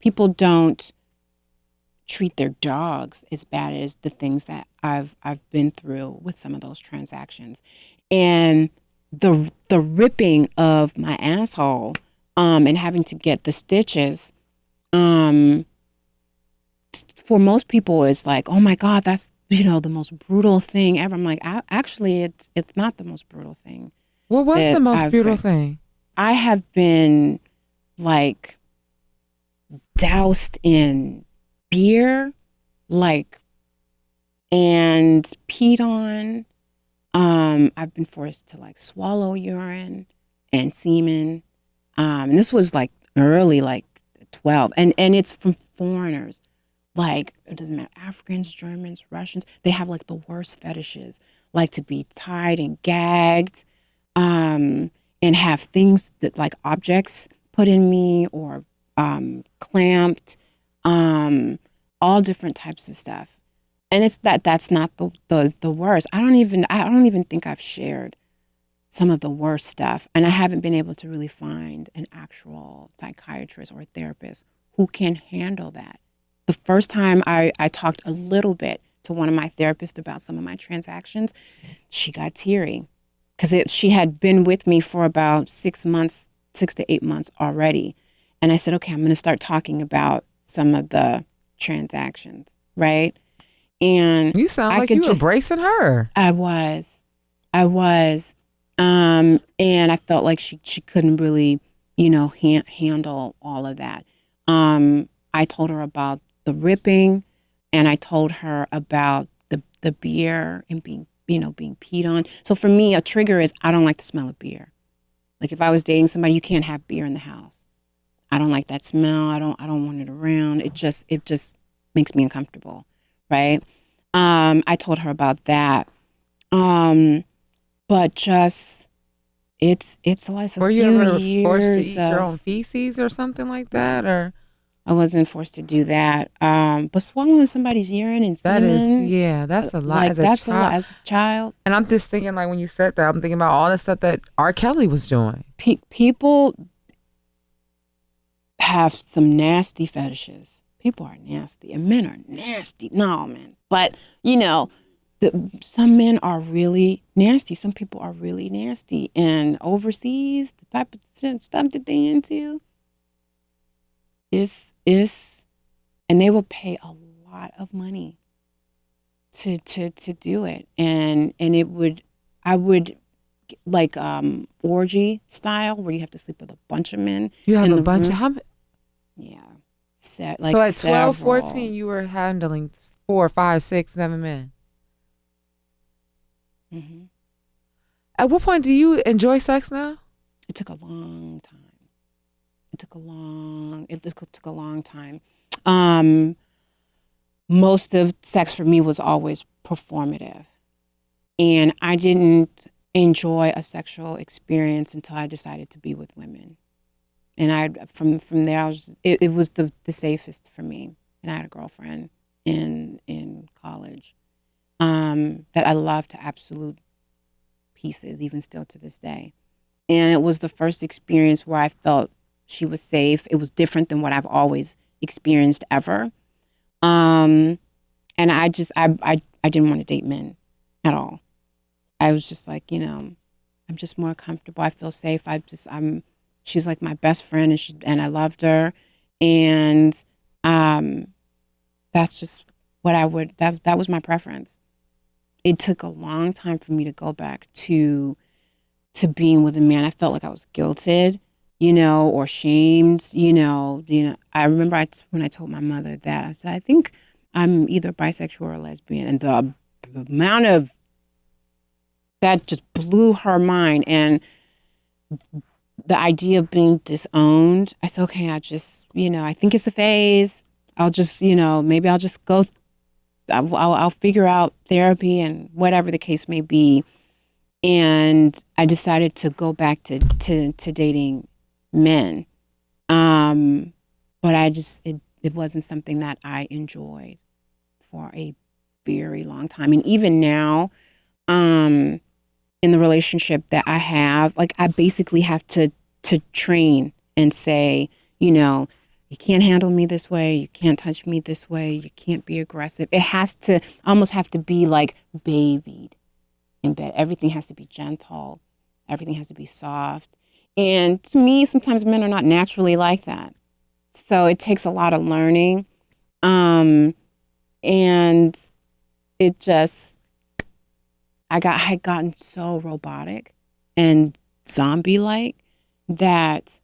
people don't treat their dogs as bad as the things that I've been through with some of those transactions. And the ripping of my asshole, and having to get the stitches, for most people is like, oh my God, that's, the most brutal thing ever. I'm like, actually, it's not the most brutal thing. What was the most brutal thing? I have been like doused in beer, like, and peed on. I've been forced to like swallow urine and semen. And this was like early, like 12, and it's from foreigners. Like, it doesn't matter, Africans, Germans, Russians, they have like the worst fetishes, like to be tied and gagged, and have things that like objects put in me, or clamped, all different types of stuff. And it's that's not the worst. I don't even think I've shared some of the worst stuff. And I haven't been able to really find an actual psychiatrist or a therapist who can handle that. The first time I talked a little bit to one of my therapists about some of my transactions, she got teary, because she had been with me for about 6 to 8 months already. And I said, okay, I'm going to start talking about some of the transactions, right? And you sound like you were bracing her. I was. And I felt like she couldn't really, handle all of that. I told her about the ripping, and I told her about the beer and being peed on. So for me, a trigger is I don't like the smell of beer. Like if I was dating somebody, you can't have beer in the house. I don't like that smell. I don't want it around. It just makes me uncomfortable, right? I told her about that. But just it's like Were you ever forced to eat your own feces or something like that, or? I wasn't forced to do that. But swallowing somebody's urine and semen, that's a lot. Like, as a lot as a child. And I'm just thinking, like when you said that, I'm thinking about all the stuff that R. Kelly was doing. People have some nasty fetishes. People are nasty, and men are nasty. No, man. But some men are really nasty. Some people are really nasty, and overseas, the type of stuff that they into is, and they will pay a lot of money to do it, and I would like orgy style, where you have to sleep with a bunch of men. You have a bunch of yeah. So at 12, 14, you were handling 4, 5, 6, 7 men. Mm-hmm. At what point do you enjoy sex now? It took a long time. It took a long time. Most of sex for me was always performative, and I didn't enjoy a sexual experience until I decided to be with women. And from there, it was the safest for me. And I had a girlfriend in college that I love to absolute pieces, even still to this day. And it was the first experience where I felt she was safe. It was different than what I've always experienced ever. And I didn't want to date men at all. I was just like, I'm just more comfortable. I feel safe. She's like my best friend, and I loved her. And that's just what that was my preference. It took a long time for me to go back to being with a man. I felt like I was guilted, or shamed, I remember when I told my mother that, I said, I think I'm either bisexual or lesbian. And the amount of that just blew her mind. And the idea of being disowned, I said, okay, I just, I think it's a phase. I'll just, maybe I'll just go, I'll figure out therapy and whatever the case may be. And I decided to go back to dating men. But it wasn't something that I enjoyed for a very long time. And even now, in the relationship that I have, like I basically have to train and say, you can't handle me this way. You can't touch me this way. You can't be aggressive. It has to almost have to be like babied in bed. Everything has to be gentle. Everything has to be soft. And to me, sometimes men are not naturally like that. So it takes a lot of learning. And it just, I had gotten so robotic and zombie-like that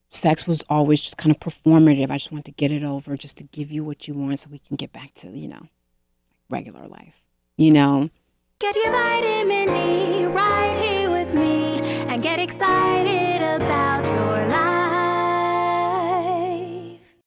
sex was always just kind of performative. I just wanted to get it over, just to give you what you want so we can get back to, regular life, Get your vitamin D right here with me and get excited about your life.